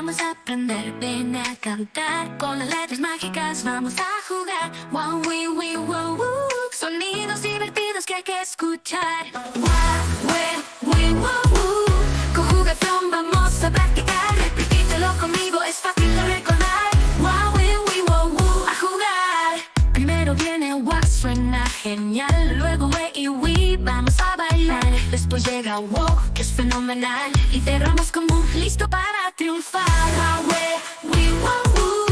vamos a aprender, ven a cantar. Con las letras mágicas vamos a jugar. Wow, wee, wee, wow, woo. Sonidos divertidos que hay que escuchar. Wow, wee, wee, wow, woo. Conjugación vamos a practicar. Repítelo conmigo, es fácil de recordar. Wow, wee, wee, wow, woo. A jugar. Primero viene wow, suena genial. Luego wee y wee, vamos a bailar. Después llega wow, que es fenomenal. Y cerramos con woo, listo para triunfar. Wow, wee, wee, wow, woo.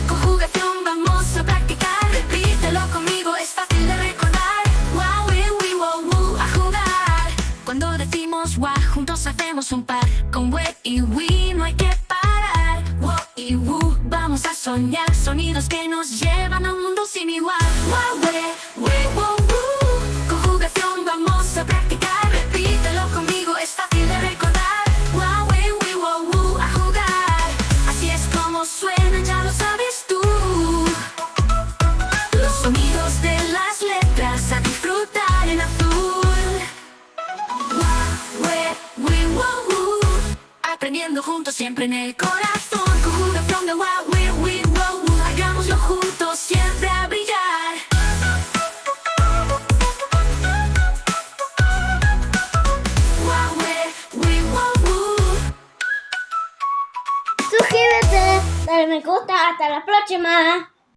Conjugación vamos a practicar. Repítelo conmigo, es fácil de recordar. Wow, wee, wee, wow, woo. A jugar. Cuando decimos wow, juntos hacemos un par. Con wee y wee no hay que parar. Wow y woo, vamos a soñar. Sonidos que nos llevan a un mundo sin igual. Wow, wee, wee, wow, woo. Conjugación vamos a practicar. Repítelo conmigo, es fácil de recordar. Wow, wee, wee, wow, woo. A jugar. Así es como suenan, ya lo sabes tú. Los sonidos de las letras a disfrutar en azul. Wow, wee, wee, wow, woo. Aprendiendo juntos siempre en el corazón. Conjugación de wow, wee, wee, wow, woo. Hagámoslo juntos siempre a brillar. Wow, wee, wee, wow, woo. Suscríbete, dale me gusta, hasta la próxima.